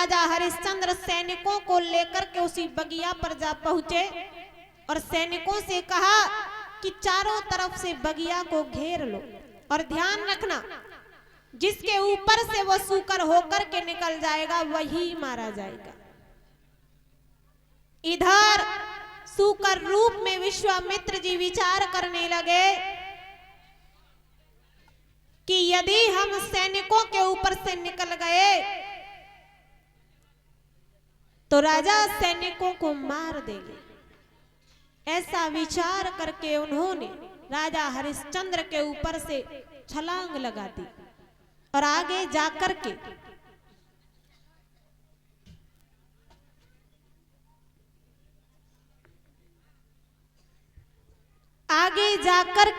राजा हरिश्चंद्र सैनिकों को लेकर के उसी बगिया पर जा पहुंचे और सैनिकों से कहा कि चारों तरफ से बगिया को घेर लो और ध्यान रखना, जिसके ऊपर से वो सूकर होकर के निकल जाएगा वही मारा जाएगा। इधर सूकर रूप में विश्वामित्र जी विचार करने लगे कि यदि हम सैनिकों के ऊपर से निकल गए तो राजा सैनिकों को मार देंगे। ऐसा विचार करके उन्होंने राजा हरिश्चंद्र के ऊपर से छलांग लगा दी और आगे जाकर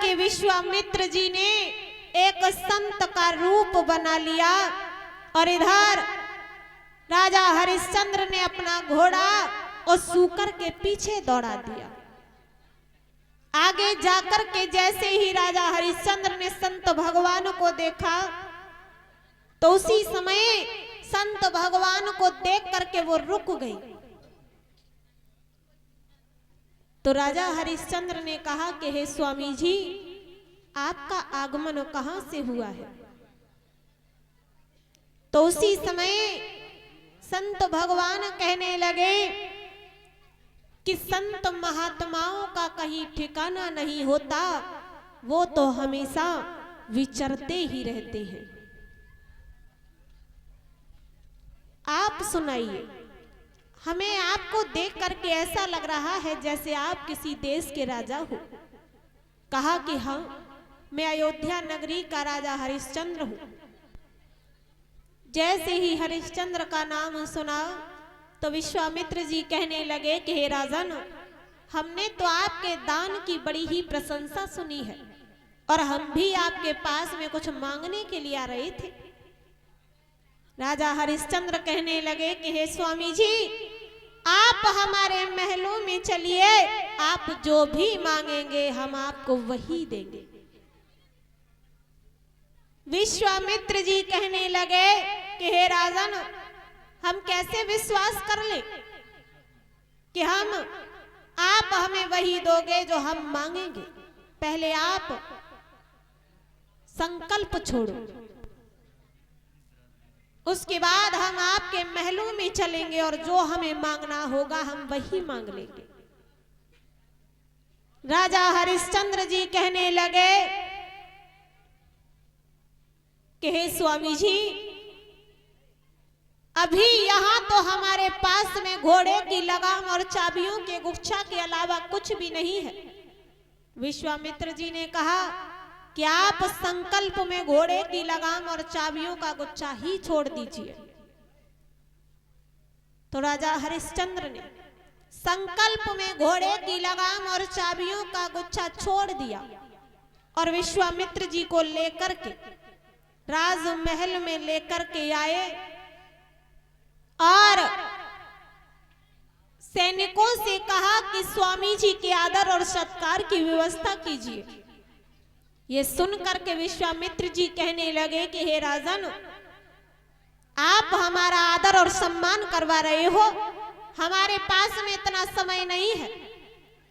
के विश्वामित्र जी ने एक संत का रूप बना लिया और इधर राजा हरिश्चंद्र ने अपना घोड़ा उस सूकर के पीछे दौड़ा दिया। आगे जाकर के जैसे ही राजा हरिश्चंद्र ने संत भगवान को देखा तो उसी समय संत भगवान को देख करके वो रुक गई। तो राजा हरिश्चंद्र ने कहा कि हे स्वामी जी, आपका आगमन कहां से हुआ है? तो उसी समय संत भगवान कहने लगे कि संत महात्माओं का कहीं ठिकाना नहीं होता, वो तो हमेशा विचरते ही रहते हैं। आप सुनाइए, हमें आपको देख करके ऐसा लग रहा है जैसे आप किसी देश के राजा हो। कहा कि हाँ, मैं अयोध्या नगरी का राजा हरिश्चंद्र हूं। जैसे ही हरिश्चंद्र का नाम सुना तो विश्वामित्र जी कहने लगे कि हे राजन, हमने तो आपके दान की बड़ी ही प्रशंसा सुनी है और हम भी आपके पास में कुछ मांगने के लिए आ रहे थे। राजा हरिश्चंद्र कहने लगे कि हे स्वामी जी, आप हमारे महलों में चलिए, आप जो भी मांगेंगे हम आपको वही देंगे। विश्वामित्र जी कहने लगे कि हे राजन, हम कैसे विश्वास कर ले कि आप हमें वही दोगे जो हम मांगेंगे? पहले आप संकल्प छोड़ो, उसके बाद हम आपके महलों में चलेंगे और जो हमें मांगना होगा हम वही मांग लेंगे। राजा हरिश्चंद्र जी कहने लगे कि हे स्वामी जी, अभी यहाँ तो हमारे पास में घोड़े की लगाम और चाबियों के गुच्छा के अलावा कुछ भी नहीं है। विश्वामित्र जी ने कहा कि आप संकल्प में घोड़े की लगाम और चाबियों का गुच्छा ही छोड़ दीजिए। तो राजा हरिश्चंद्र ने संकल्प में घोड़े की लगाम और चाबियों का गुच्छा छोड़ दिया और विश्वामित्र जी को लेकर के राजमहल में लेकर के आए और सैनिकों से कहा कि स्वामी जी के आदर और सत्कार की व्यवस्था कीजिए। ये सुनकर के विश्वामित्र जी कहने लगे कि हे राजन, आप हमारा आदर और सम्मान करवा रहे हो, हमारे पास में इतना समय नहीं है,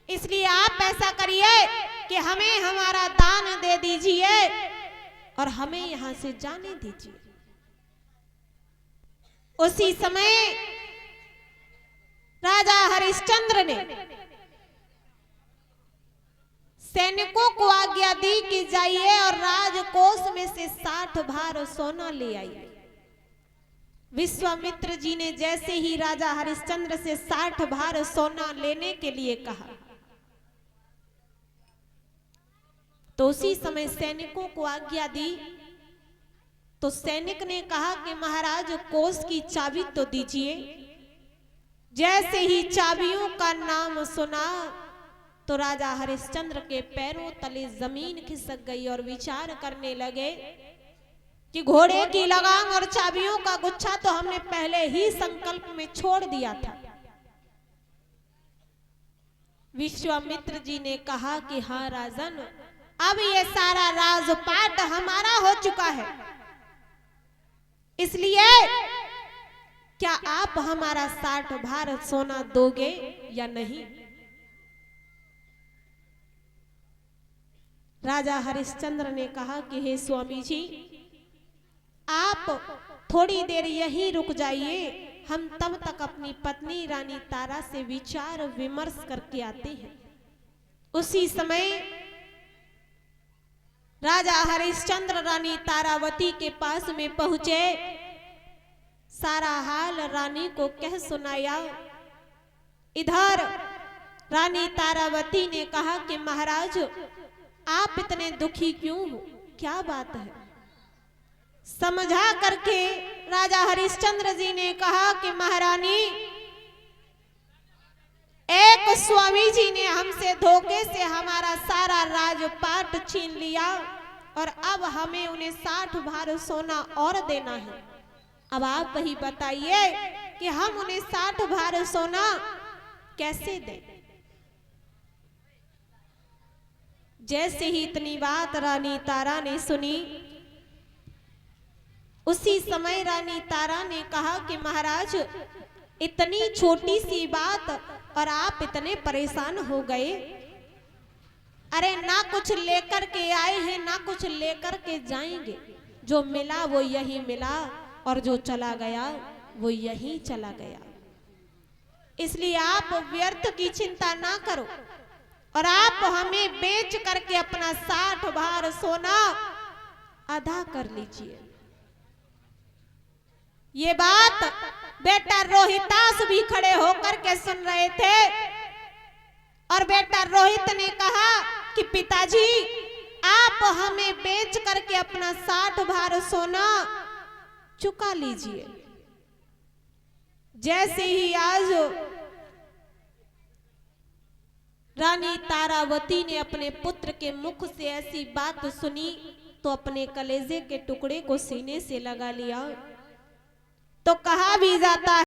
इसलिए आप ऐसा करिए कि हमें हमारा दान दे दीजिए और हमें यहां से जाने दीजिए। उसी समय राजा हरिश्चंद्र ने सैनिकों को आज्ञा दी कि जाइए और राजकोष में से 60 भार सोना ले आइए। विश्वामित्र जी ने जैसे ही राजा हरिश्चंद्र से 60 भार सोना लेने के लिए कहा तो उसी समय सैनिकों को आज्ञा दी। तो सैनिक ने कहा कि महाराज, कोष की चाबी तो दीजिए। जैसे ही चाबियों का नाम सुना तो राजा हरिश्चंद्र के पैरों तले जमीन खिसक गई और विचार करने लगे कि घोड़े की लगाम और चाबियों का गुच्छा तो हमने पहले ही संकल्प में छोड़ दिया था। विश्वामित्र जी ने कहा कि हाँ राजन, अब ये सारा राजपाट हमारा हो चुका है, इसलिए क्या आप हमारा 60 भार सोना दोगे या नहीं? राजा हरिश्चंद्र ने कहा कि हे स्वामी जी, आप थोड़ी देर यहीं रुक जाइए, हम तब तक अपनी पत्नी रानी तारा से विचार विमर्श करके आते हैं। उसी समय राजा हरिश्चंद्र रानी तारावती के पास में पहुंचे, सारा हाल रानी को कह सुनाया। इधर रानी तारावती ने कहा कि महाराज, आप इतने दुखी क्यों हो, क्या बात है? समझा करके राजा हरिश्चंद्र जी ने कहा कि महारानी, एक स्वामी जी ने हमसे धोखे से हमारा सारा राजपाट छीन लिया और अब हमें उन्हें 60 भार सोना और देना है। अब आप वही बताइए कि हम उन्हें 60 भार सोना कैसे दें? जैसे ही इतनी बात रानी तारा ने सुनी, उसी समय रानी तारा ने कहा कि महाराज, इतनी छोटी सी बात और आप इतने परेशान हो गए। अरे ना कुछ लेकर के आए हैं, ना कुछ लेकर के जाएंगे। जो मिला वो यही मिला और जो चला गया वो यही चला गया। इसलिए आप व्यर्थ की चिंता ना करो और आप हमें बेच करके अपना 60 भार सोना अदा कर लीजिए। ये बात बेटा रोहितास भी खड़े होकर के सुन रहे थे और बेटा रोहित ने कहा कि पिताजी, आप हमें बेच करके अपना 60 भार सोना चुका लीजिए। जैसे ही आज रानी तारावती ने अपने पुत्र के मुख से ऐसी बात सुनी तो अपने कलेजे के टुकड़े को सीने से लगा लिया। तो कहा भी जाता है